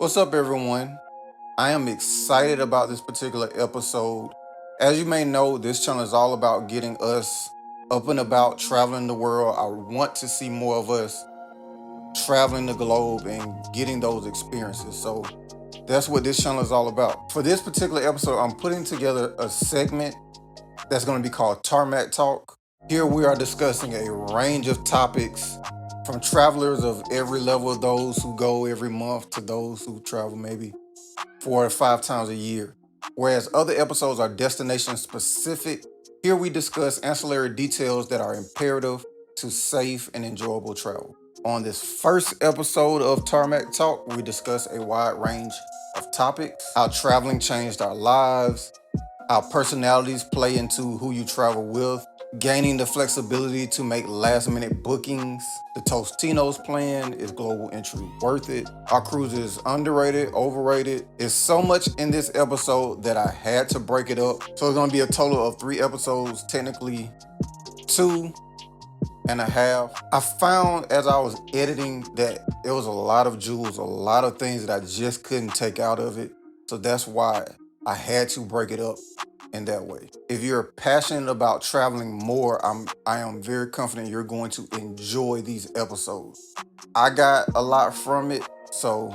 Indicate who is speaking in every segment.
Speaker 1: What's up, everyone? I am excited about this particular episode. As you may know, this channel is all about getting us up and about, traveling the world. I want to see more of us traveling the globe and getting those experiences. So that's what this channel is all about. For this particular episode, I'm putting together a segment that's going to be called Tarmac Talk. Here we are discussing a range of topics from travelers of every level, those who go every month to those who travel maybe 4 or 5 times a year. Whereas other episodes are destination specific, here we discuss ancillary details that are imperative to safe and enjoyable travel. On this first episode of Tarmac Talk, we discuss a wide range of topics, how traveling changed our lives, how personalities play into who you travel with, gaining the flexibility to make last-minute bookings. The Tostino's plan, is global entry worth it? Our cruise is underrated, overrated. There's so much in this episode that I had to break it up. So it's gonna be a total of 3 episodes, technically 2.5. I found as I was editing that there was a lot of jewels, a lot of things that I just couldn't take out of it. So that's why I had to break it up in that way. If you're passionate about traveling more, I am very confident you're going to enjoy these episodes. I got a lot from it, so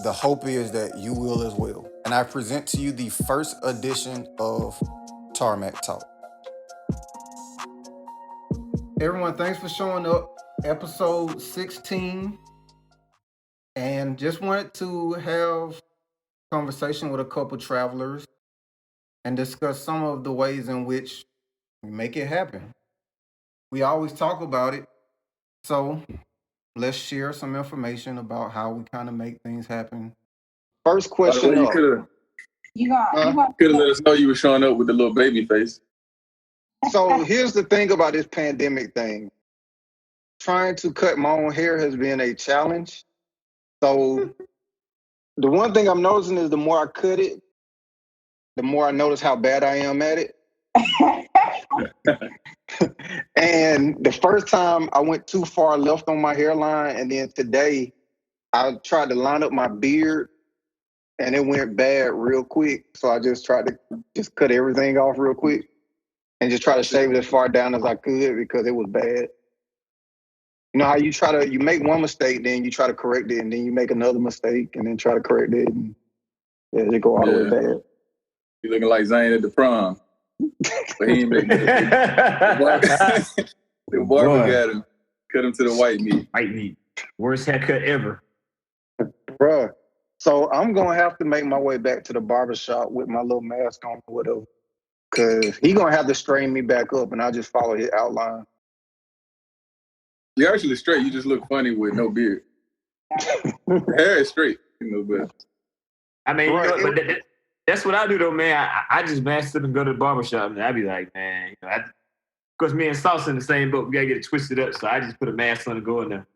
Speaker 1: the hope is that you will as well. And I present to you the first edition of Tarmac Talk. Everyone, thanks for showing up. Episode 16. And just wanted to have a conversation with a couple travelers and discuss some of the ways in which we make it happen. We always talk about it, so let's share some information about how we kind of make things happen. First
Speaker 2: By the way,
Speaker 1: question
Speaker 2: you
Speaker 1: up.
Speaker 2: could have let us know you were showing up with the little baby face.
Speaker 1: So here's the thing about this pandemic thing. Trying to cut my own hair has been a challenge. So the one thing I'm noticing is the more I cut it, the more I notice how bad I am at it. And the first time I went too far left on my hairline, and then today I tried to line up my beard and it went bad real quick. So I just tried to just cut everything off real quick and just try to shave it as far down as I could because it was bad. You know how you make one mistake, then you try to correct it, and then you make another mistake and then try to correct it, and it go all the way bad.
Speaker 2: You looking like Zane at the prom. But he ain't making it. The barber got him. Cut him to the white meat.
Speaker 3: White meat. Worst haircut ever.
Speaker 1: Bruh. So I'm going to have to make my way back to the barbershop with my little mask on or whatever. Because he going to have to straighten me back up, and I'll just follow his outline.
Speaker 2: You're actually straight. You just look funny with no beard. The hair is straight. But
Speaker 3: I mean, right. That's what I do, though, man. I just mask up and go to the barbershop, and I be like, man, of course, me and Sauce in the same boat. We got to get it twisted up, so I just put a mask on and go in there.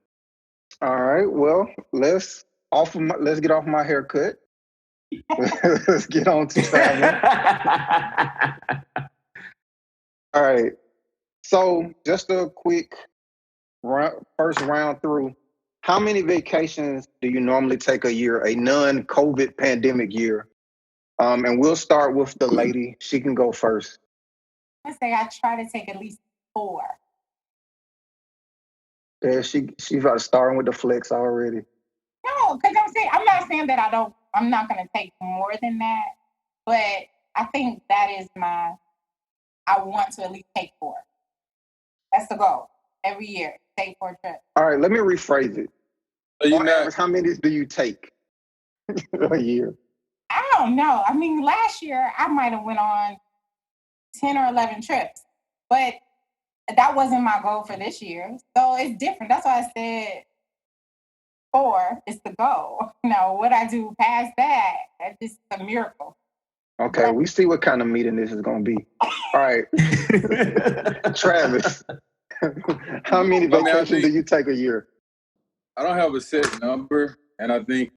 Speaker 1: All right, well, let's get off my haircut. Let's get on to traveling. All right, so just a quick first round through. How many vacations do you normally take a year, a non-COVID pandemic year? And we'll start with the lady. She can go first.
Speaker 4: I say I try to take at least 4.
Speaker 1: Yeah, she's about to start with the flex already.
Speaker 4: No, because I'm not saying that I'm not going to take more than that, but I think that is I want to at least take 4. That's the goal. Every year, take 4 trips.
Speaker 1: All right, let me rephrase it. On average, how many do you take a year?
Speaker 4: I don't know. I mean, last year I might have went on 10 or 11 trips, but that wasn't my goal for this year. So it's different. That's why I said 4 is the goal. Now, what I do past that, that's just a miracle.
Speaker 1: Okay, we see what kind of meeting this is going to be. All right. Travis, how many vacations do you take a year?
Speaker 2: I don't have a set number, and I think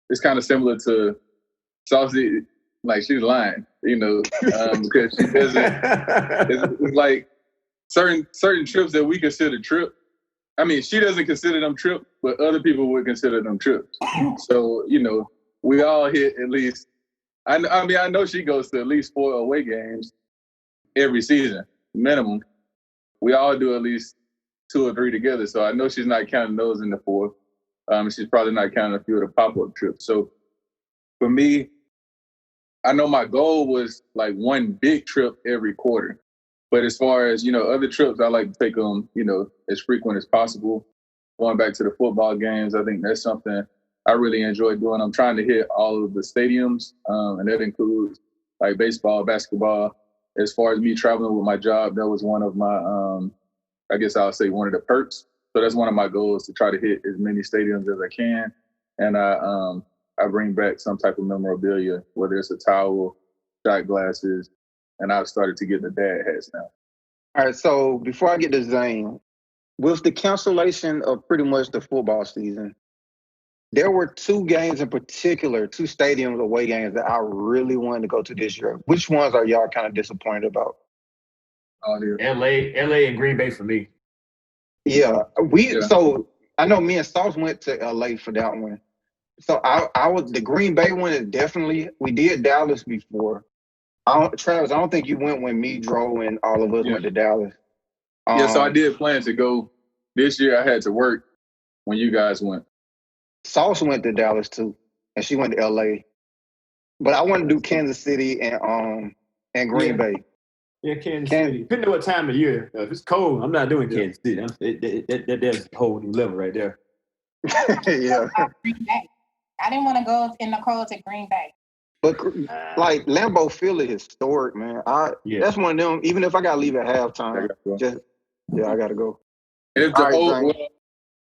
Speaker 2: it's kind of similar to Saucy, like she's lying, because she doesn't. It's like certain trips that we consider trip, I mean, she doesn't consider them trips, but other people would consider them trips. So, you know, we all hit at least, I mean, I know she goes to at least 4 away games every season, minimum. We all do at least 2 or 3 together. So I know she's not counting those in the 4. She's probably not counting a few of the pop-up trips. So for me, I know my goal was like 1 big trip every quarter. But as far as, you know, other trips, I like to take them, you know, as frequent as possible. Going back to the football games, I think that's something I really enjoy doing. I'm trying to hit all of the stadiums, and that includes like baseball, basketball. As far as me traveling with my job, that was one of my, I guess I'll say one of the perks. So that's one of my goals, to try to hit as many stadiums as I can. And I bring back some type of memorabilia, whether it's a towel, shot glasses, and I've started to get the dad hats now.
Speaker 5: All right, so before I get to Zane, with the cancellation of pretty much the football season, there were 2 games in particular, 2 stadiums away games that I really wanted to go to this year. Which ones are y'all kind of disappointed about?
Speaker 3: LA and Green Bay for me.
Speaker 5: Yeah, So I know me and Sauce went to LA for that one. So I was the Green Bay one is definitely, we did Dallas before. Travis, I don't think you went when me, Dro, and all of us went to Dallas.
Speaker 2: So I did plan to go. This year I had to work when you guys went.
Speaker 5: Sauce went to Dallas too, and she went to LA. But I want to do Kansas City and Green Bay.
Speaker 3: Yeah, Kansas City. Depending on what time of year. If it's cold, I'm not doing Kansas City. That's a whole new level right there.
Speaker 5: Yeah.
Speaker 4: Green Bay. I didn't want to go in the cold to Green Bay.
Speaker 5: But like Lambeau Field is historic, man. That's one of them. Even if I gotta leave at halftime, I gotta go.
Speaker 2: If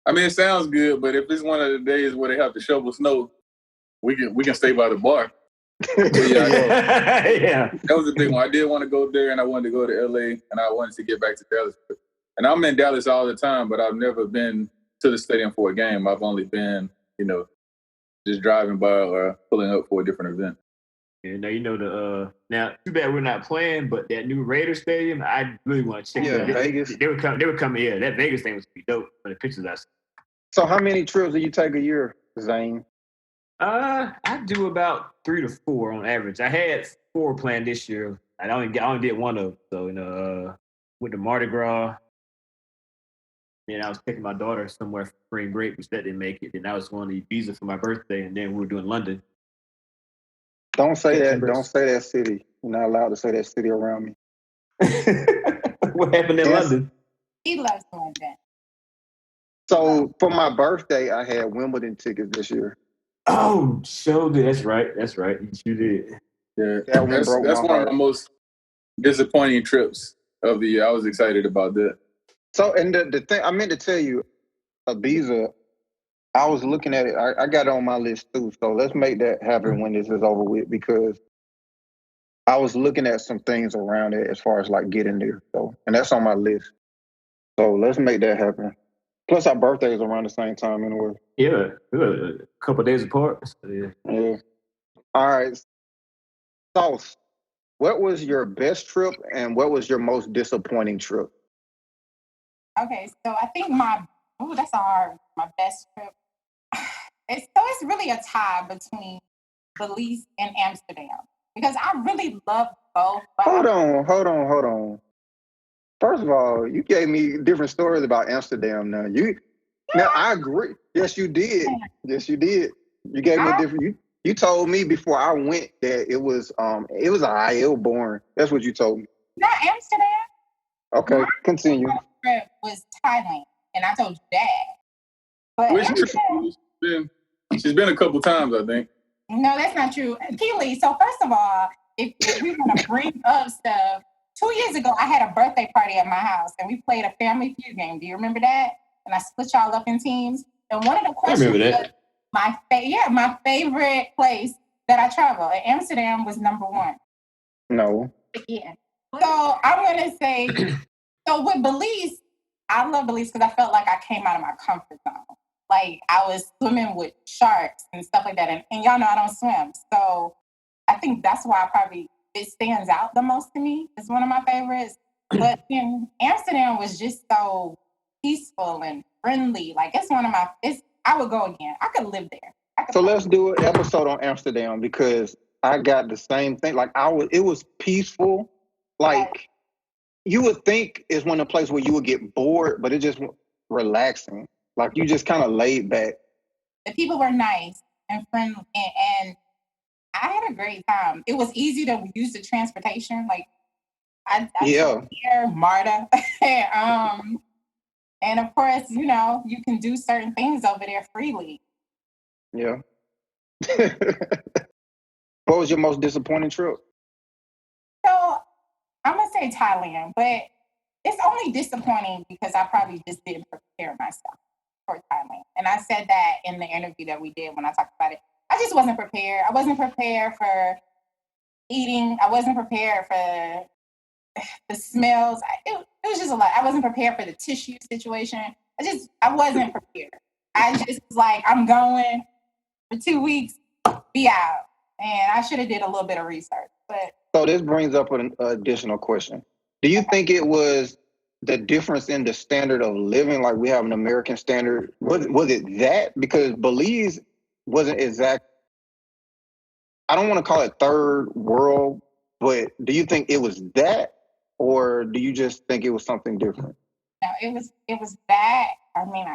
Speaker 2: I mean, it sounds good, but if it's one of the days where they have to shovel snow, we can stay by the bar.
Speaker 3: Yeah,
Speaker 2: that was the big one. I did want to go there, and I wanted to go to LA, and I wanted to get back to Dallas. And I'm in Dallas all the time, but I've never been to the stadium for a game. I've only been, you know, just driving by or pulling up for a different event.
Speaker 3: Yeah, now too bad we're not playing, but that new Raiders stadium, I really want to check it out.
Speaker 5: Vegas.
Speaker 3: They were coming here. That Vegas thing was be dope for the pictures I saw.
Speaker 5: So how many trips do you take a year, Zane?
Speaker 3: I do about 3 to 4 on average. I had 4 planned this year. I only did one of them. So with the Mardi Gras. Then I was taking my daughter somewhere for spring break, which that didn't make it. Then I was going to Ibiza for my birthday, and then we were doing London.
Speaker 5: Don't say that. Don't say that city. You're not allowed to say that city around me.
Speaker 3: What happened in London?
Speaker 4: He loves London.
Speaker 5: So for my birthday, I had Wimbledon tickets this year.
Speaker 3: Oh, so did. That's right. You did.
Speaker 2: Yeah, that's one of my most disappointing trips of the year. I was excited about that.
Speaker 5: So, and the thing I meant to tell you, Ibiza, I was looking at it. I got it on my list too. So let's make that happen when this is over with, because I was looking at some things around it as far as like getting there. So, and that's on my list. So let's make that happen. Plus, our birthday is around the same time anyway.
Speaker 3: Yeah, a couple of days apart. So,
Speaker 5: yeah. All right. Sauce, what was your best trip and what was your most disappointing trip?
Speaker 4: Okay, so I think my best trip. It's really a tie between Belize and Amsterdam, because I really love both.
Speaker 5: Hold on. First of all, you gave me different stories about Amsterdam. Now I agree. Yes, you did. You gave me different. You told me before I went that it was boring. That's what you told me.
Speaker 4: Not Amsterdam.
Speaker 5: Okay, continue.
Speaker 4: My trip was Thailand, and I told you that. But
Speaker 2: she's been a couple times, I think.
Speaker 4: No, that's not true, Keely. So first of all, if we want to bring up stuff, 2 years ago I had a birthday party at my house, and we played a Family Feud game. Do you remember that? And I split y'all up in teams. And one of the questions was my favorite place that I travel. And Amsterdam was number 1.
Speaker 5: No.
Speaker 4: Yeah. So I'm gonna say, so with Belize, I love Belize because I felt like I came out of my comfort zone. Like I was swimming with sharks and stuff like that. And y'all know I don't swim. So I think that's why it stands out the most to me. It's one of my favorites. But in Amsterdam was just so peaceful and friendly. Like it's one of my. I would go again. I could live there.
Speaker 5: So let's do an episode on Amsterdam because I got the same thing. Like it was peaceful. Like you would think it's one of the places where you would get bored, but it just relaxing. Like you just kind of laid back.
Speaker 4: The people were nice and friendly, and I had a great time. It was easy to use the transportation. Like I took here, MARTA, and of course, you know, you can do certain things over there freely.
Speaker 5: Yeah. What was your most disappointing trip?
Speaker 4: So I'm gonna say Thailand, but it's only disappointing because I probably just didn't prepare myself for Thailand. And I said that in the interview that we did when I talked about it. I just wasn't prepared. I wasn't prepared for eating. I wasn't prepared for the smells. It was just a lot. I wasn't prepared for the tissue situation. I wasn't prepared. I just was like, I'm going for 2 weeks, be out. And I should have did a little bit of research. But
Speaker 5: so this brings up an additional question. Do you think it was the difference in the standard of living, like we have an American standard? Was it that? Because Belize wasn't exact. I don't want to call it third world, but do you think it was that? Or do you just think it was something different?
Speaker 4: No, it was that. I mean,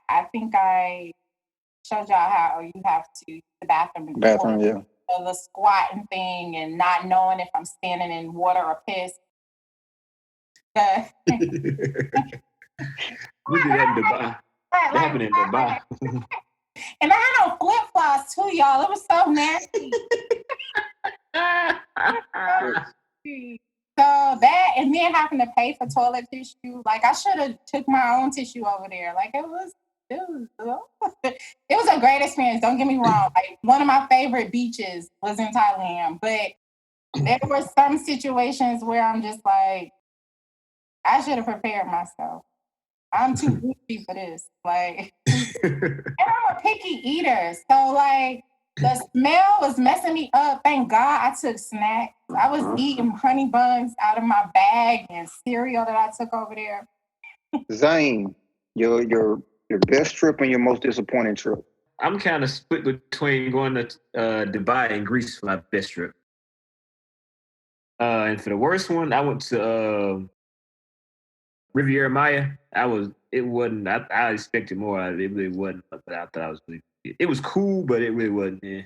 Speaker 4: I think I showed y'all how you have to use the bathroom.
Speaker 5: Bathroom, yeah.
Speaker 4: So the squatting thing and not knowing if I'm standing in water or piss.
Speaker 3: We did that in Dubai. That happened in Dubai.
Speaker 4: And I had on flip-flops too, y'all. It was so nasty. So that, and then having to pay for toilet tissue. Like I should have took my own tissue over there. Like it was a great experience. Don't get me wrong. Like one of my favorite beaches was in Thailand, but there were some situations where I'm just like, I should have prepared myself. I'm too goofy for this. Like, and I'm a picky eater. So like the smell was messing me up. Thank God I took snacks. I was eating honey buns out of my bag and cereal that I took over there.
Speaker 5: Zane, your best trip and your most disappointing trip.
Speaker 3: I'm kind of split between going to Dubai and Greece for my best trip. And for the worst one, I went to Riviera Maya. It wasn't. I expected more out of it. It really wasn't. But I thought it was cool, but it really wasn't. Yeah.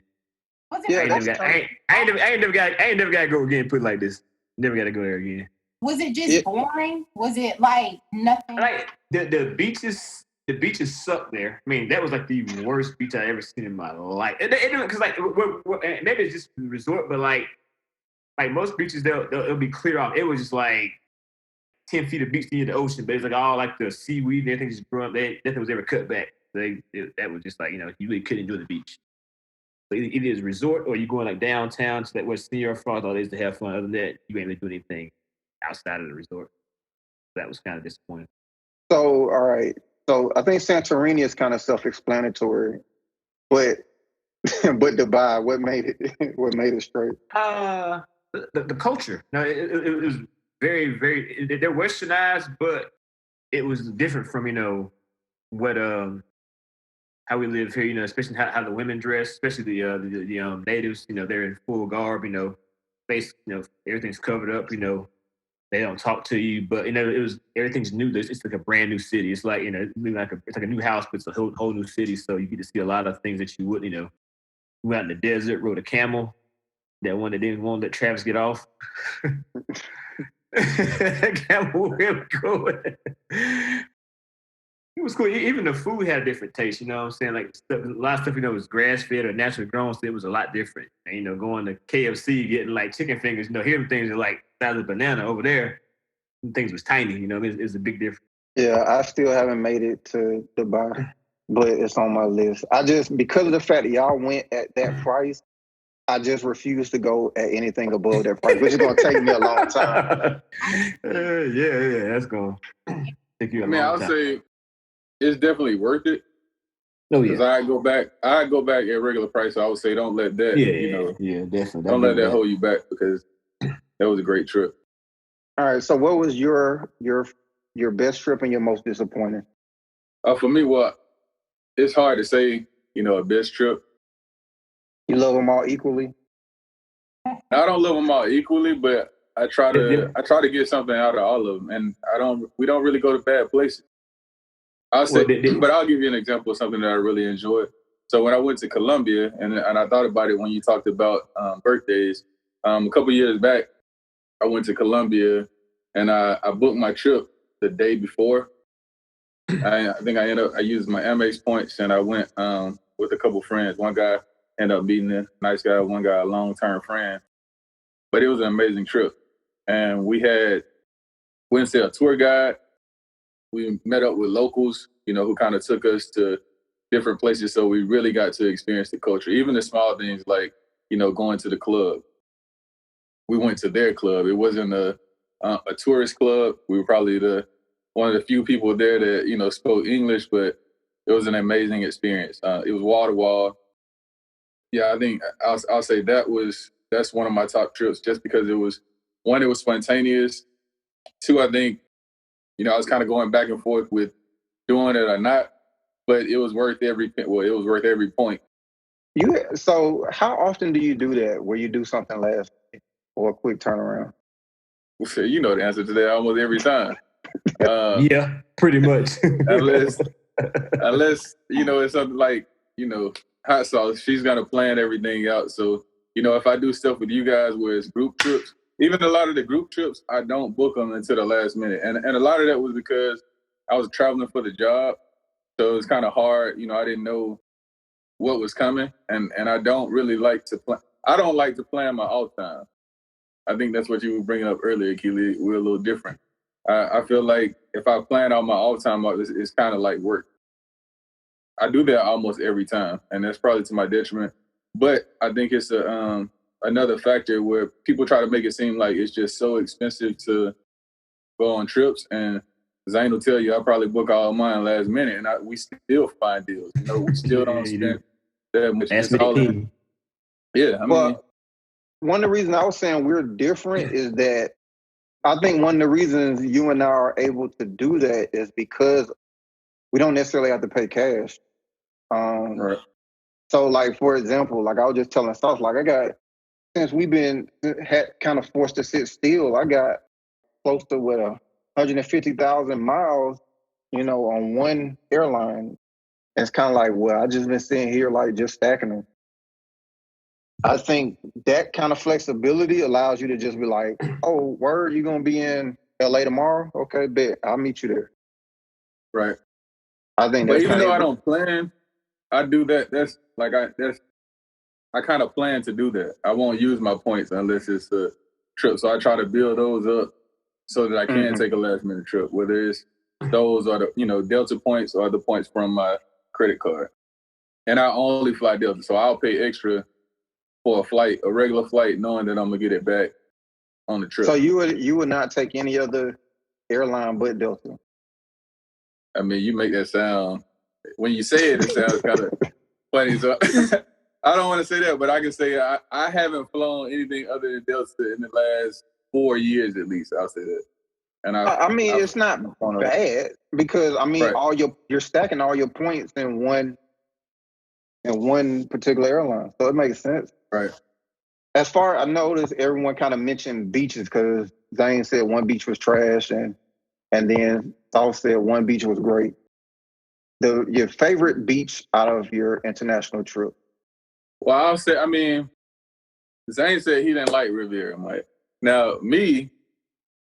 Speaker 3: I ain't never got to go again. Put it like this. Never got to go there again.
Speaker 4: Was it just boring? Was it like nothing?
Speaker 3: Like the beaches. The beaches suck there. I mean, that was like the worst beach I ever seen in my life. Because like maybe it's just the resort, but like most beaches, they'll be clear off. It was just like 10 feet of beach near the ocean, but it's like all like the seaweed and everything just grew up. Nothing was ever cut back. That was just like, you really couldn't enjoy the beach. So either it's a resort or you're going like downtown to that West Sierra Falls all days to have fun. Other than that, you ain't really doing anything outside of the resort. That was kind of disappointing.
Speaker 5: So, all right. So I think Santorini is kind of self-explanatory, but Dubai, what made it straight?
Speaker 3: The culture. No, it was very, very. They're westernized, but it was different from what how we live here. Especially how the women dress, especially the natives. They're in full garb. Face. Everything's covered up. They don't talk to you, but everything's new. It's like a brand new city. It's like it's like a new house, but it's a whole new city. So you get to see a lot of things that you wouldn't. We went out in the desert, rode a camel. That one that didn't want to let Travis get off. Camel really cool. It was cool. Even the food had a different taste. You know what I'm saying? Like a lot of stuff was grass fed or naturally grown, so it was a lot different. And going to KFC getting like chicken fingers. Here them things are like size of a banana. Over there, things was tiny. It's a big difference.
Speaker 5: Yeah, I still haven't made it to Dubai, but it's on my list. Because of the fact that y'all went at that price, I just refuse to go at anything above that price, which is going to take me a long time.
Speaker 3: Yeah, that's going to take you a long time.
Speaker 2: I would say it's definitely worth it.
Speaker 3: Oh yeah.
Speaker 2: Because I go back at regular price. So I would say don't let that.
Speaker 3: Yeah, definitely.
Speaker 2: Don't let that hold you back because that was a great trip.
Speaker 5: All right. So what was your your best trip and your most disappointing?
Speaker 2: For me, it's hard to say, a best trip.
Speaker 5: You love them all equally?
Speaker 2: I don't love them all equally, but I try to get something out of all of them, and we don't really go to bad places. But I'll give you an example of something that I really enjoyed. So when I went to Colombia, and I thought about it when you talked about birthdays, a couple years back, I went to Colombia, and I booked my trip the day before. I think I used my Amex points, and I went with a couple friends. One guy ended up being a nice guy, one guy a long-term friend. But it was an amazing trip. And we went to a tour guide. We met up with locals, who kind of took us to different places. So we really got to experience the culture, even the small things like, going to the club. We went to their club. It wasn't a tourist club. We were probably one of the few people there that, spoke English, but it was an amazing experience. It was wall to wall. Yeah, I think I'll say that's one of my top trips, just because it was spontaneous. Two, I think, I was kind of going back and forth with doing it or not, but it was worth every point.
Speaker 5: So how often do you do that, where you do something last minute or a quick turnaround?
Speaker 2: So you know the answer to that almost every time.
Speaker 3: Yeah, pretty much.
Speaker 2: unless it's something like, hot sauce, she's gonna plan everything out. So, if I do stuff with you guys where it's group trips, even a lot of the group trips, I don't book them until the last minute. And a lot of that was because I was traveling for the job. So it was kind of hard. I didn't know what was coming. And I don't really like to plan. I don't like to plan my off time. I think that's what you were bringing up earlier, Keely. We're a little different. I feel like if I plan out my off time, it's kind of like work. I do that almost every time, and that's probably to my detriment. But I think it's another factor where people try to make it seem like it's just so expensive to go on trips. And Zane will tell you, I probably book all mine last minute, and we still find deals. We still don't spend that much.
Speaker 3: That's me.
Speaker 2: Yeah, I mean,
Speaker 5: one of the reasons I was saying we're different is that I think one of the reasons you and I are able to do that is because we don't necessarily have to pay cash.
Speaker 2: Right.
Speaker 5: So, like, for example, like I was just telling Sauce, like since we've been kind of forced to sit still, I got close to 150,000 miles, on one airline. And it's kind of like, well, I just been sitting here like just stacking them. I think that kind of flexibility allows you to just be like, oh, word, you're going to be in LA tomorrow? Okay, bet. I'll meet you there.
Speaker 2: Right.
Speaker 5: I think
Speaker 2: but even though I don't plan, I do that. I kind of plan to do that. I won't use my points unless it's a trip. So I try to build those up so that I can take a last minute trip, whether it's those or the, Delta points or the points from my credit card. And I only fly Delta. So I'll pay extra for a regular flight, knowing that I'm gonna get it back on the trip.
Speaker 5: So you would not take any other airline but Delta?
Speaker 2: I mean, you make that sound, when you say it sounds kind of funny. So I don't want to say that, but I can say I haven't flown anything other than Delta in the last 4 years at least. I'll say that. And
Speaker 5: it's not bad because right. You're stacking all your points in one particular airline, so it makes sense.
Speaker 2: Right.
Speaker 5: As far as I noticed, everyone kind of mentioned beaches because Zane said one beach was trash, and then Sauce said one beach was great. Your favorite beach out of your international trip?
Speaker 2: Well, I'll say, Zane said he didn't like Riviera. I'm like, now me,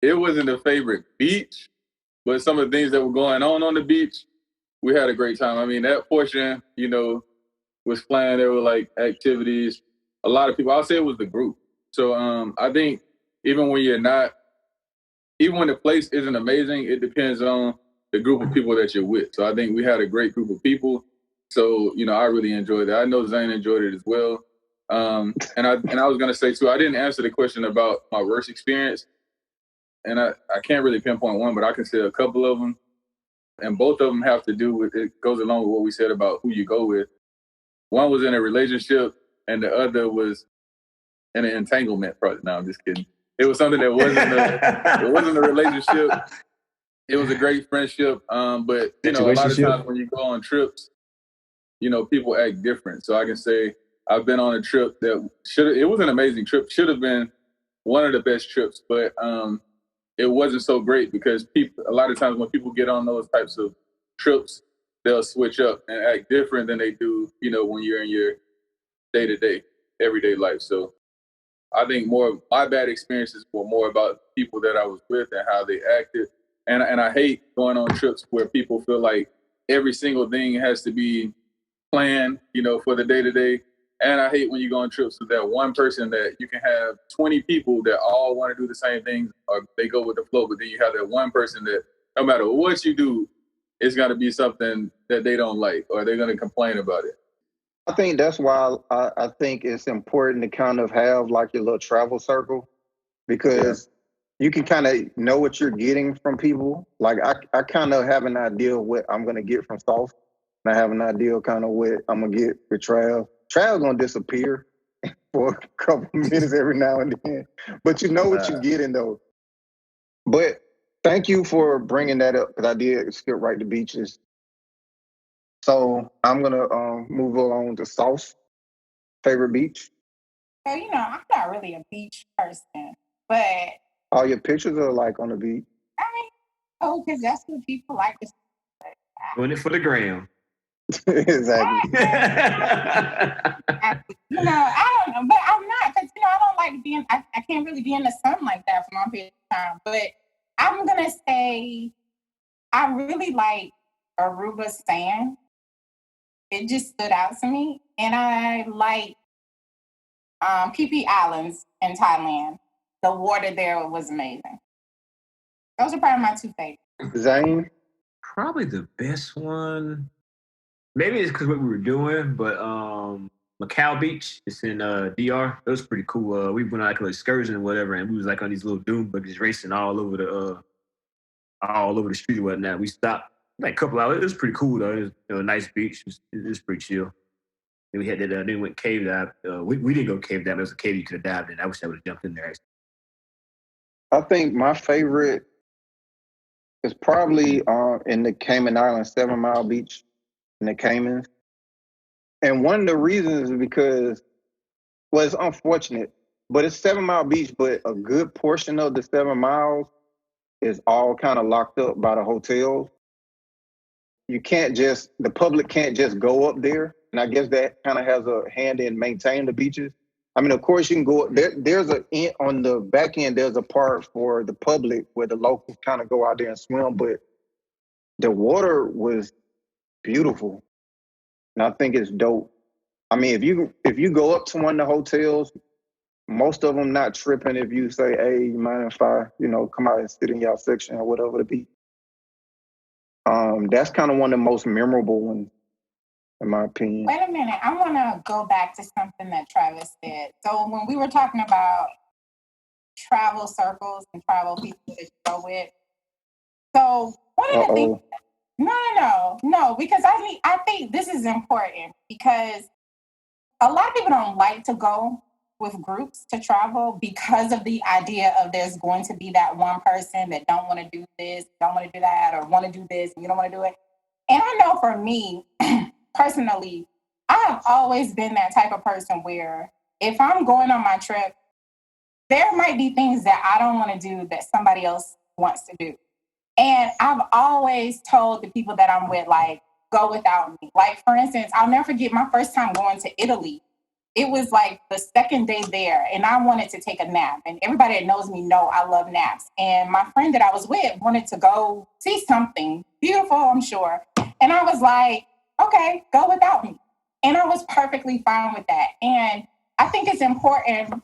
Speaker 2: it wasn't a favorite beach, but some of the things that were going on the beach, we had a great time. That portion, was flying. There were like activities. A lot of people, I'll say it was the group. So I think even when the place isn't amazing, it depends on the group of people that you're with. So I think we had a great group of people. So, I really enjoyed it. I know Zane enjoyed it as well. And I was going to say too, I didn't answer the question about my worst experience. And I can't really pinpoint one, but I can say a couple of them. And both of them have to do with, it goes along with what we said about who you go with. One was in a relationship and the other was in an entanglement project. No, I'm just kidding. It was something that wasn't a relationship. It was a great friendship. But you know, a lot of times when you go on trips, you know, people act different. So I can say I've been on a trip that it was an amazing trip. Should have been one of the best trips, but it wasn't so great because a lot of times when people get on those types of trips, they'll switch up and act different than they do, you know, when you're in your day-to-day, everyday life. So I think more of my bad experiences were more about people that I was with and how they acted. And I hate going on trips where people feel like every single thing has to be planned, you know, for the day-to-day. And I hate when you go on trips with that one person that you can have 20 people that all want to do the same things or they go with the flow, but then you have that one person that no matter what you do, it's got to be something that they don't like or they're going to complain about it.
Speaker 5: I think that's why I think it's important to kind of have like your little travel circle because you can kind of know what you're getting from people. Like I kind of have an idea of what I'm going to get from Sauce. And I have an idea of kind of what I'm going to get with Trav. Trav's going to disappear for a couple minutes every now and then. But you know what you're getting, though. But thank you for bringing that up, because I did skip right to beaches. So I'm going to move along to Sauce. Favorite beach?
Speaker 4: So, you know, I'm not really a beach person, but...
Speaker 5: All your pictures are like on the beach?
Speaker 4: I mean, because that's what people like to see.
Speaker 3: Doing it for the gram.
Speaker 5: Exactly.
Speaker 4: You know, I don't know, but I'm not, because, you know, I don't like being, I can't really be in the sun like that for my period of time. But I'm going to say I really like Aruba sand. It just stood out to me. And I like Phi Phi Islands in Thailand. The water there was amazing. Those are probably my two favorites.
Speaker 5: Zane?
Speaker 3: Probably the best one. Maybe it's because what we were doing, but Macau Beach, it's in DR. It was pretty cool. We went on like an excursion or whatever, and we was like on these little dune buggies racing all over the street or whatnot. We stopped like a couple hours. It was pretty cool though. It was, you know, a nice beach. It was pretty chill. Then we had that. Then we went cave dive. We didn't go cave dive. There was a cave you could have dived in. I wish I would have jumped in there. Actually.
Speaker 5: I think my favorite is probably in the Cayman Islands, 7 Mile Beach in the Caymans. And one of the reasons is because, well, it's unfortunate, but it's 7 Mile Beach, but a good portion of the 7 miles is all kind of locked up by the hotels. The public can't just go up there. And I guess that kind of has a hand in maintaining the beaches. I mean, of course, you can go there. On the back end, there's a part for the public where the locals kind of go out there and swim, but the water was beautiful. And I think it's dope. I mean, if you go up to one of the hotels, most of them not tripping if you say, hey, you mind if I, come out and sit in y'all section or whatever the beach. That's kind of one of the most memorable ones, in my opinion.
Speaker 4: Wait a minute. I want to go back to something that Travis said. So when we were talking about travel circles and travel people that you go with, so one of the things... No, because I think this is important because a lot of people don't like to go with groups to travel because of the idea of there's going to be that one person that don't want to do this, don't want to do that, or want to do this and you don't want to do it. And I know for me, personally, I have always been that type of person where if I'm going on my trip, there might be things that I don't want to do that somebody else wants to do. And I've always told the people that I'm with, like, go without me. Like, for instance, I'll never forget my first time going to Italy. It was like the second day there, and I wanted to take a nap. And everybody that knows me know I love naps. And my friend that I was with wanted to go see something beautiful, I'm sure. And I was like, okay, go without me. And I was perfectly fine with that. And I think it's important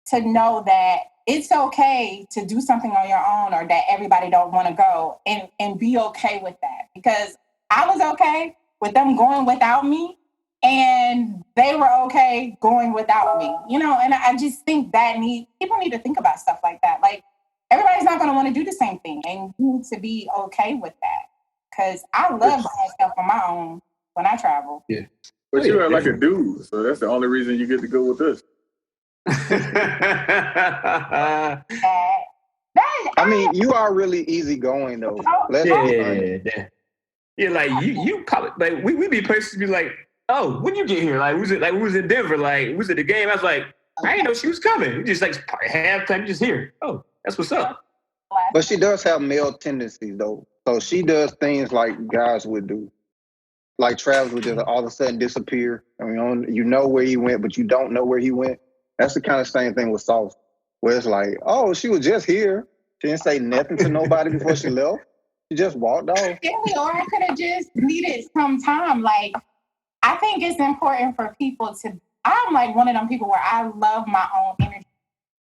Speaker 4: to know that it's okay to do something on your own or that everybody don't want to go and be okay with that. Because I was okay with them going without me and they were okay going without me, and I just think people need to think about stuff like that. Like, everybody's not going to want to do the same thing, and you need to be okay with that. Because I love doing stuff on my own when I travel.
Speaker 2: Yeah. But you are like a dude, so that's the only reason you get to go with us.
Speaker 4: That
Speaker 5: I mean, you are really easygoing though. Let's be honest.
Speaker 3: Yeah, like you probably like we be places be like, oh, when you get here, like we was in Denver, like we was at the game. I was like, I didn't know she was coming. You just like halftime, just here. Oh, that's what's up.
Speaker 5: But she does have male tendencies though, so she does things like guys would do. Like Travis would just all of a sudden disappear. I mean, you know where he went, but you don't know where he went. That's the kind of same thing with Sauce, where it's like, oh, she was just here. She didn't say nothing to nobody before she left. She just walked off.
Speaker 4: Yeah, or I could have just needed some time. Like, I think it's important for people to. I'm like one of them people where I love my own energy,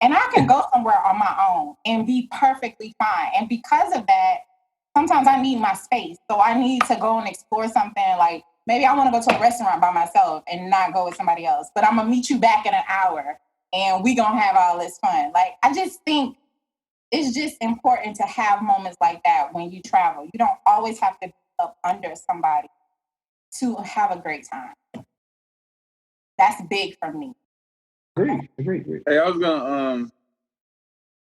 Speaker 4: and I can go somewhere on my own and be perfectly fine. And because of that, sometimes I need my space. So I need to go and explore something. Like maybe I want to go to a restaurant by myself and not go with somebody else. But I'm gonna meet you back in an hour, and we gonna have all this fun. Like I just think it's just important to have moments like that when you travel. You don't always have to be up under somebody to have a great time. That's big for me.
Speaker 3: Agree.
Speaker 2: Hey, I was gonna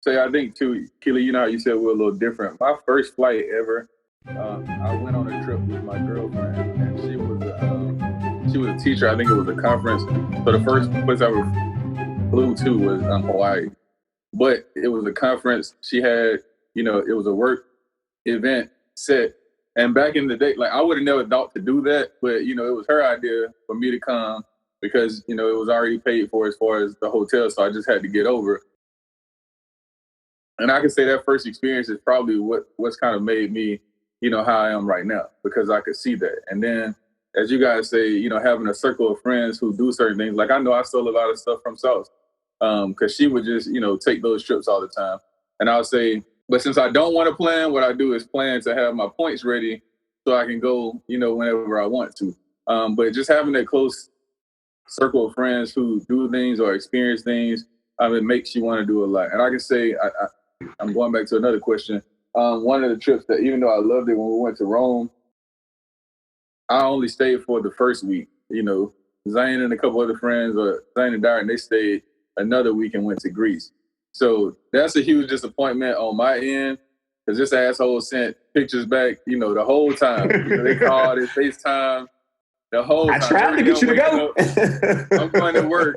Speaker 2: say I think too, Keely, you know how you said we're a little different. My first flight ever, I went on a trip with my girlfriend, and she was a teacher. I think it was a conference. So the first place I flew to was Hawaii. But it was a conference. She had, it was a work event set. And back in the day, like I would have never thought to do that, but it was her idea for me to come because, it was already paid for as far as the hotel. So I just had to get over. And I can say that first experience is probably what's kind of made me, how I am right now, because I could see that. And then, as you guys say, having a circle of friends who do certain things, like I know I stole a lot of stuff from South. Because she would just, take those trips all the time. And I'll say, but since I don't want to plan, what I do is plan to have my points ready so I can go, whenever I want to. But just having that close circle of friends who do things or experience things, it makes you want to do a lot. And I can say, I'm going back to another question. One of the trips that, even though I loved it when we went to Rome, I only stayed for the first week. Zane and a couple other friends, or Zane and Darren, they stayed another week and went to Greece. So that's a huge disappointment on my end, because this asshole sent pictures back, the whole time. They called, they FaceTime, the whole time.
Speaker 3: I tried to get you to go.
Speaker 2: I'm going to work.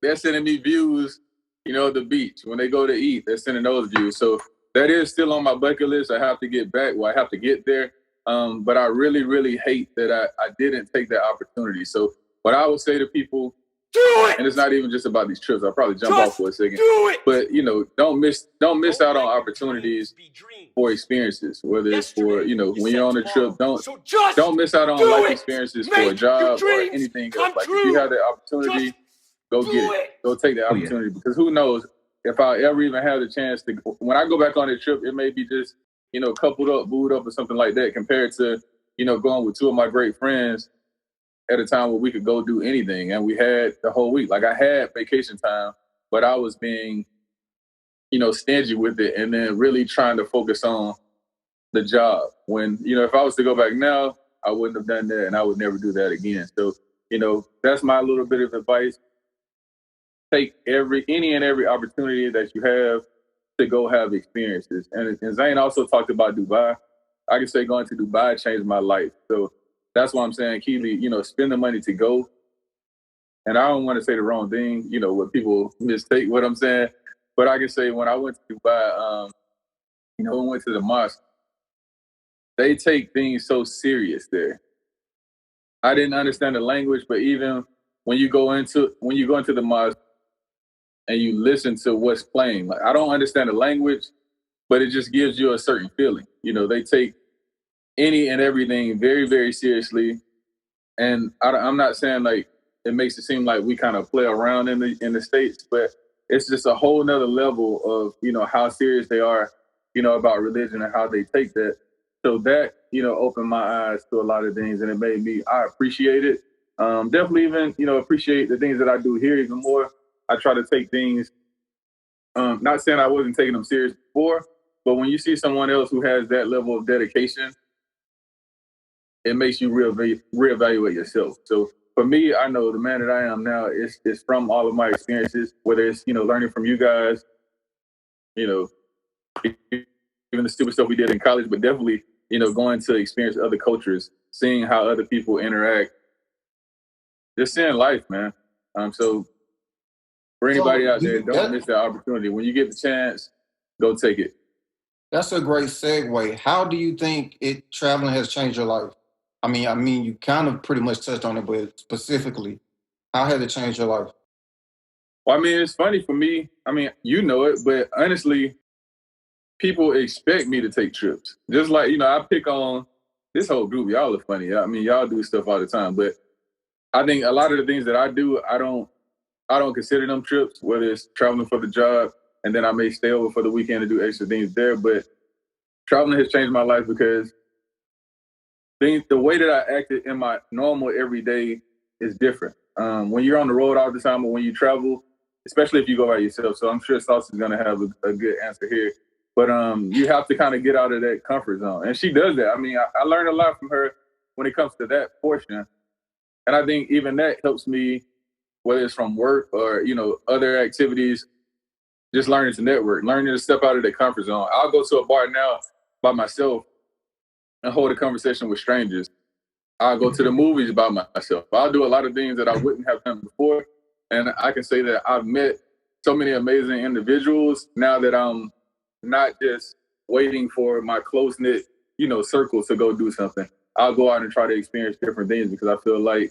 Speaker 2: They're sending me views, the beach. When they go to eat, they're sending those views. So that is still on my bucket list. I have to get back. Well, I have to get there. But I really, really hate that I didn't take that opportunity. So what I would say to people,
Speaker 6: do it.
Speaker 2: And it's not even just about these trips. I'll probably jump off for a second.
Speaker 6: Do it.
Speaker 2: But don't miss out on opportunities for experiences. Whether it's for when you're on a trip, don't miss out on life experiences for a job or anything else. Like if you have that opportunity, go get it. Go take that opportunity, because who knows if I ever even have the chance to. When I go back on a trip, it may be just coupled up, booed up, or something like that, compared to going with two of my great friends at a time where we could go do anything. And we had the whole week. Like I had vacation time, but I was being, stingy with it, and then really trying to focus on the job. When, if I was to go back now, I wouldn't have done that, and I would never do that again. So, that's my little bit of advice. Take any and every opportunity that you have to go have experiences. And Zane also talked about Dubai. I can say going to Dubai changed my life. So that's why I'm saying, Keely, spend the money to go. And I don't want to say the wrong thing, what people mistake what I'm saying. But I can say when I went to Dubai, we went to the mosque, they take things so serious there. I didn't understand the language, but even when you go into the mosque and you listen to what's playing, like I don't understand the language, but it just gives you a certain feeling. They take any and everything very, very seriously. And I'm not saying like it makes it seem like we kind of play around in the States, but it's just a whole nother level of, how serious they are, about religion and how they take that. So that, opened my eyes to a lot of things, and it made me, I appreciate it. Definitely even, appreciate the things that I do here even more. I try to take things, not saying I wasn't taking them serious before, but when you see someone else who has that level of dedication, it makes you reevaluate yourself. So for me, I know the man that I am now is from all of my experiences, whether it's, learning from you guys, even the stupid stuff we did in college, but definitely, going to experience other cultures, seeing how other people interact, just seeing life, man. So for anybody out there, don't miss that opportunity. When you get the chance, go take it.
Speaker 1: That's a great segue. How do you think traveling has changed your life? I mean, you kind of pretty much touched on it, but specifically, how has it changed your life?
Speaker 2: Well, I mean, it's funny for me. I mean, you know it, but honestly, people expect me to take trips. Just like, I pick on this whole group. Y'all are funny. I mean, y'all do stuff all the time, but I think a lot of the things that I do, I don't consider them trips, whether it's traveling for the job and then I may stay over for the weekend to do extra things there. But traveling has changed my life because the way that I acted in my normal everyday is different. When you're on the road all the time or when you travel, especially if you go by yourself. So I'm sure Sauce is going to have a good answer here. But you have to kind of get out of that comfort zone. And she does that. I mean, I learned a lot from her when it comes to that portion. And I think even that helps me, whether it's from work or, other activities, just learning to network, learning to step out of that comfort zone. I'll go to a bar now by myself and hold a conversation with strangers. I'll go to the movies by myself. I'll do a lot of things that I wouldn't have done before. And I can say that I've met so many amazing individuals now that I'm not just waiting for my close-knit, circle to go do something. I'll go out and try to experience different things because I feel like,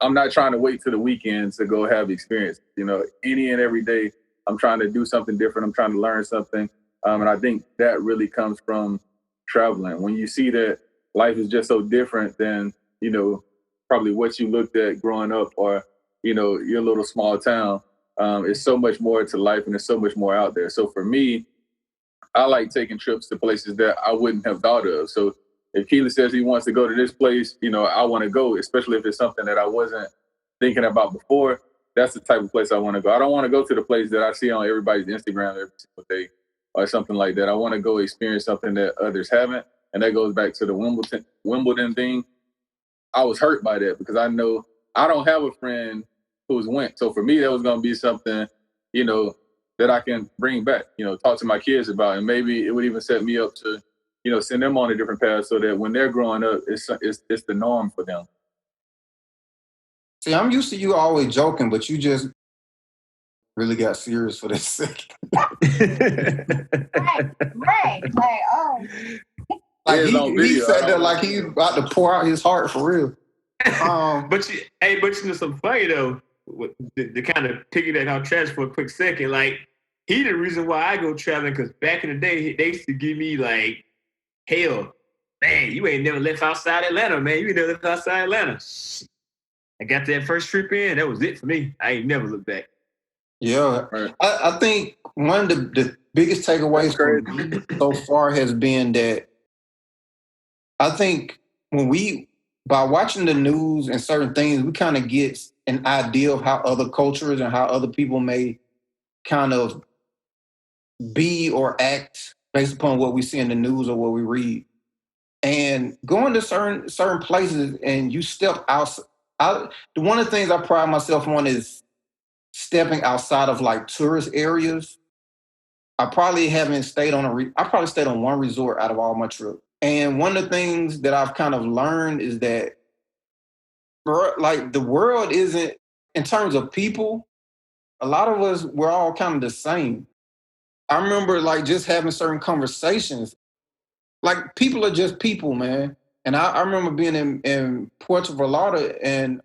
Speaker 2: I'm not trying to wait till the weekend to go have experience. Any and every day, I'm trying to do something different. I'm trying to learn something. And I think that really comes from traveling. When you see that life is just so different than, probably what you looked at growing up or, your little small town, it's so much more to life and there's so much more out there. So for me, I like taking trips to places that I wouldn't have thought of. So if Keely says he wants to go to this place, I want to go, especially if it's something that I wasn't thinking about before. That's the type of place I want to go. I don't want to go to the place that I see on everybody's Instagram every single day or something like that. I want to go experience something that others haven't. And that goes back to the Wimbledon thing. I was hurt by that because I know I don't have a friend who's went. So for me, that was going to be something, that I can bring back, talk to my kids about. And maybe it would even set me up to, send them on a different path so that when they're growing up, it's the norm for them.
Speaker 1: See, I'm used to you always joking, but you just really got serious for this second.
Speaker 4: Right. Like, oh.
Speaker 1: Like he said that like he's about to pour out his heart for real.
Speaker 3: But something funny though, to kind of piggyback on Travis for a quick second, like he the reason why I go traveling because back in the day they used to give me like, hell, man, you ain't never left outside Atlanta, man. You ain't never left outside Atlanta. I got that first trip in, that was it for me. I ain't never looked back.
Speaker 1: Yeah, right. I think one of the biggest takeaways for me so far has been that I think by watching the news and certain things, we kind of get an idea of how other cultures and how other people may kind of be or act based upon what we see in the news or what we read. And going to certain places and you step outside. One of the things I pride myself on is stepping outside of like tourist areas. I probably stayed on one resort out of all my trips. And one of the things that I've kind of learned is that like the world isn't, in terms of people, a lot of us, we're all kind of the same. I remember like just having certain conversations. Like people are just people, man. And I remember being in Puerto Vallarta and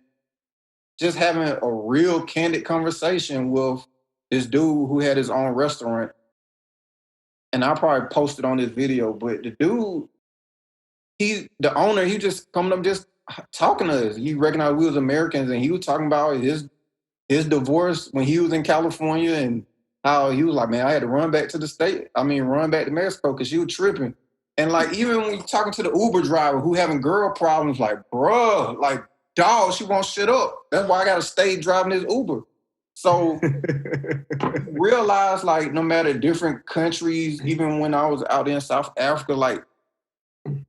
Speaker 1: just having a real candid conversation with this dude who had his own restaurant. And I probably posted on this video, but the dude, the owner, he just coming up just talking to us. He recognized we was Americans and he was talking about his divorce when he was in California and how he was like, man, I had to run back to Mexico because she was tripping. And like, even when you're talking to the Uber driver who having girl problems, like, bruh, like, dog, she won't shut up. That's why I got to stay driving this Uber. So realize like no matter different countries, even when I was out in South Africa, like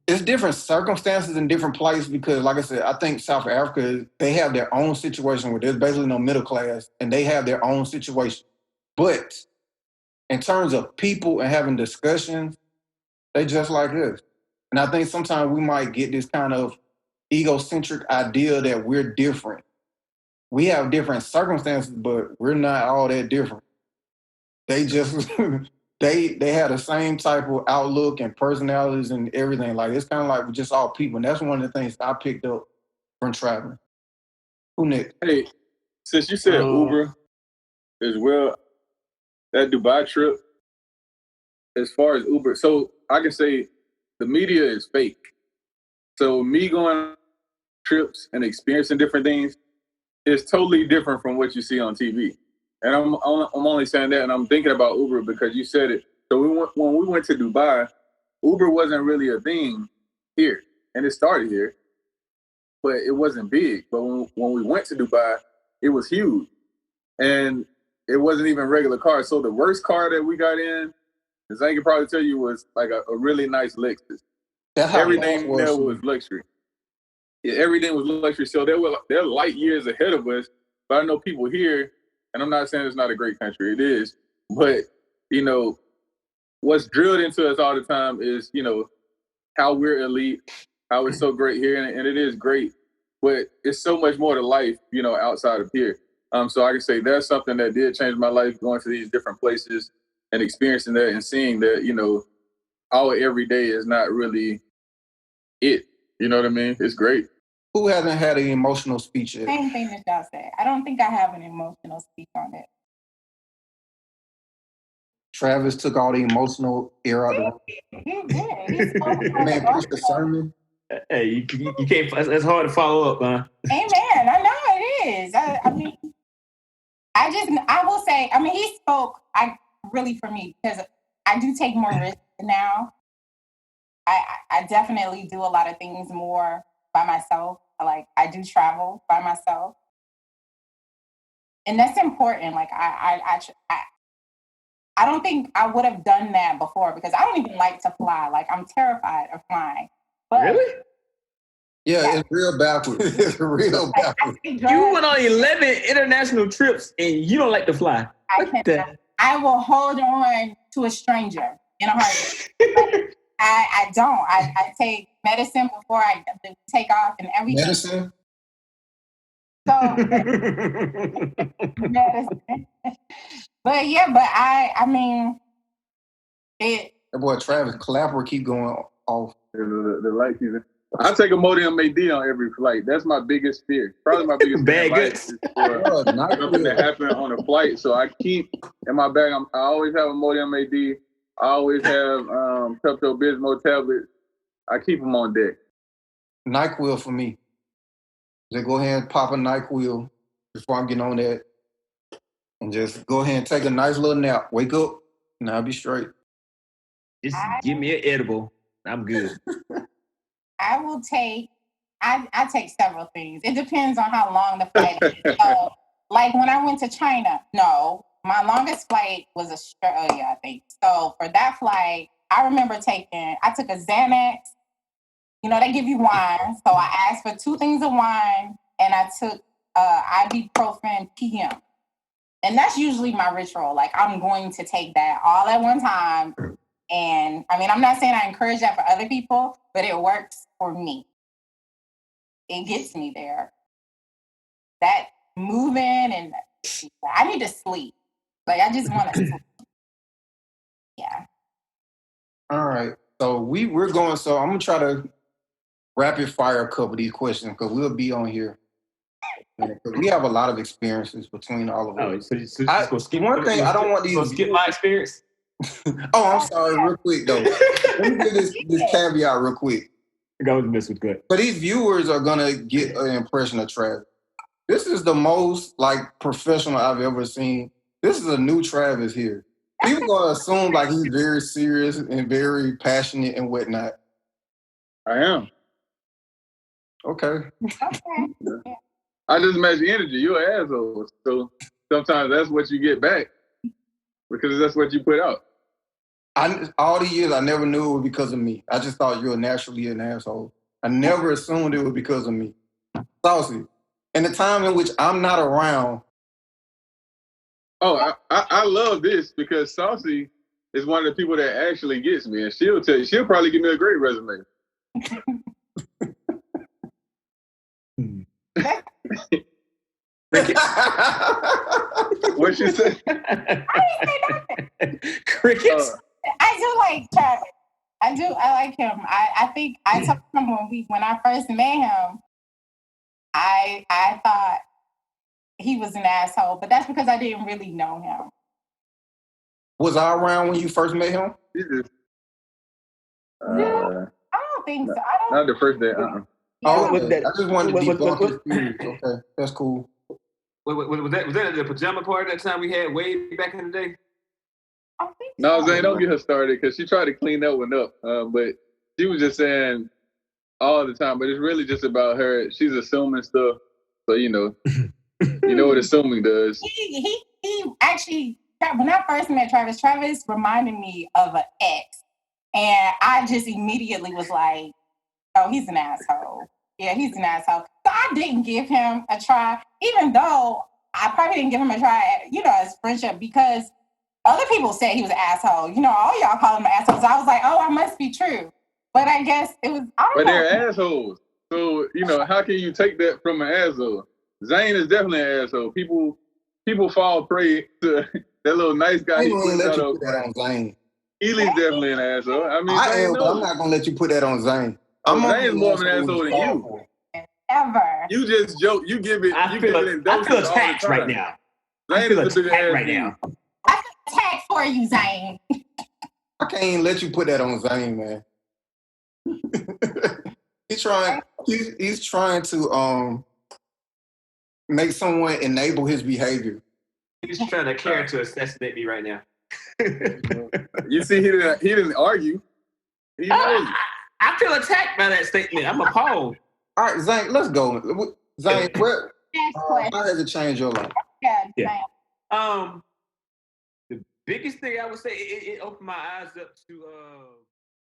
Speaker 1: it's different circumstances in different places because like I said, I think South Africa, they have their own situation where there's basically no middle class and they have their own situation. But in terms of people and having discussions, they just like us. And I think sometimes we might get this kind of egocentric idea that we're different. We have different circumstances, but we're not all that different. They just they had the same type of outlook and personalities and everything. Like it's kind of like we're just all people. And that's one of the things I picked up from traveling. Who next?
Speaker 2: Hey, since you said Uber as well, that Dubai trip, as far as Uber, so I can say the media is fake. So me going on trips and experiencing different things is totally different from what you see on TV. And I'm only saying that, and I'm thinking about Uber because you said it. So when we went to Dubai, Uber wasn't really a thing here, and it started here, but it wasn't big. But when we went to Dubai, it was huge, and it wasn't even regular cars. So the worst car that we got in, as I can probably tell you, was like a really nice Lexus.
Speaker 1: That's how
Speaker 2: everything there was luxury. Yeah, everything was luxury. So they're light years ahead of us. But I know people here, and I'm not saying it's not a great country. It is. But, what's drilled into us all the time is, how we're elite, how it's so great here. And it is great. But it's so much more to life, outside of here. So I can say that's something that did change my life, going to these different places and experiencing that and seeing that, our everyday is not really it. You know what I mean? It's great.
Speaker 1: Who hasn't had an emotional speech yet?
Speaker 4: Same thing that y'all said. I don't think I have an emotional speech on it.
Speaker 1: Travis took all the emotional air out of
Speaker 4: the room. He did.
Speaker 1: Man, preached the sermon.
Speaker 3: Hey, you can't. It's hard to follow up, huh?
Speaker 4: Amen. I know it is. I will say. He spoke. For me, because I do take more risks now. I definitely do a lot of things more by myself. Like I do travel by myself, and that's important. Like I don't think I would have done that before because I don't even like to fly. Like I'm terrified of flying. But
Speaker 3: really?
Speaker 1: Yeah, it's real backwards. It's real backwards.
Speaker 3: You went on 11 international trips and you don't like to fly.
Speaker 4: I will hold on to a stranger in a heartbeat. I don't. I take medicine before I take off and everything.
Speaker 1: Medicine?
Speaker 4: So, medicine. But it.
Speaker 1: That boy Travis Clapper keep going off.
Speaker 2: The light season. I take Imodium AD on every flight. That's my biggest fear. Probably my biggest
Speaker 3: bag
Speaker 2: is for something to happen on a flight. So I keep in my bag. I always have Imodium AD. I always have Pepto-Bismol tablets. I keep them on deck.
Speaker 1: NyQuil for me. Just go ahead and pop a NyQuil before I'm getting on that. And just go ahead and take a nice little nap. Wake up, and I'll be straight.
Speaker 3: Just give me an edible. I'm good.
Speaker 4: I will take, I take several things. It depends on how long the flight is. So, like when I went to China, my longest flight was Australia, I think. So for that flight, I remember I took a Xanax. They give you wine. So I asked for 2 things of wine and I took ibuprofen PM. And that's usually my ritual. Like I'm going to take that all at one time. And I'm not saying I encourage that for other people, but it works for me. It gets me there. That moving and I need to sleep. Like I just want to sleep. Yeah.
Speaker 1: All right. So we're going. So I'm gonna try to rapid fire a couple of these questions because we'll be on here. We have a lot of experiences between all of us. One thing I don't want these.
Speaker 3: So skip my experience.
Speaker 1: I'm sorry. Real quick though. Let me give this caveat real quick.
Speaker 3: Go with this was good.
Speaker 1: But these viewers are gonna get an impression of Travis. This is the most professional I've ever seen. This is a new Travis here. People gonna assume he's very serious and very passionate and whatnot.
Speaker 2: I am.
Speaker 1: Okay.
Speaker 4: Okay.
Speaker 2: I just match energy. You're an asshole. So sometimes that's what you get back because that's what you put out.
Speaker 1: All the years I never knew it was because of me. I just thought you were naturally an asshole. I never assumed it was because of me. Saucy. And the time in which I'm not around.
Speaker 2: Oh, I love this because Saucy is one of the people that actually gets me, and she'll probably give me a great resume. What she say?
Speaker 3: Crickets.
Speaker 4: I do like Travis. I like him. I think I told him when I first met him, I thought he was an asshole, but that's because I didn't really know him.
Speaker 1: Was I around when you first met him?
Speaker 4: I don't think so. I don't.
Speaker 2: Not the first day.
Speaker 1: Oh, okay. I just wanted to debunk his theory. Okay, that's cool.
Speaker 3: Was that the pajama party that time we had way back in the day?
Speaker 4: I think
Speaker 2: No,
Speaker 4: so.
Speaker 2: Zane, don't get her started because she tried to clean that one up. But she was just saying all the time, but it's really just about her. She's assuming stuff. So, you know what assuming does.
Speaker 4: He actually, when I first met Travis reminded me of an ex. And I just immediately was like, oh, he's an asshole. Yeah, he's an asshole. So I didn't give him a try, even though I probably didn't give him a try, as friendship, because other people said he was an asshole. All y'all call him an asshole. So I was like, oh, I must be true. But I guess it was, I don't know.
Speaker 2: But they're assholes. So, how can you take that from an asshole? Zane is definitely an asshole. People fall prey to that little nice guy.
Speaker 1: I ain't gonna let you put that on Zane.
Speaker 2: Ely's definitely an asshole. I mean,
Speaker 1: I am, but I'm not gonna let you put that on Zane.
Speaker 2: Zane's more of an asshole than you.
Speaker 4: Ever.
Speaker 2: You just joke. You give it.
Speaker 3: I feel attacked right now.
Speaker 2: Zane is the big ass
Speaker 3: right now.
Speaker 4: I feel attacked for you, Zane.
Speaker 1: I can't even let you put that on Zane, man. He's trying to make someone enable his behavior.
Speaker 3: He's trying to character assassinate me right now.
Speaker 2: You see, he didn't argue. He knows.
Speaker 3: I feel attacked by that statement. I'm appalled.
Speaker 1: All right, Zane, let's go. Zane, how has it changed your life?
Speaker 3: Yeah. The biggest thing I would say, it opened my eyes up to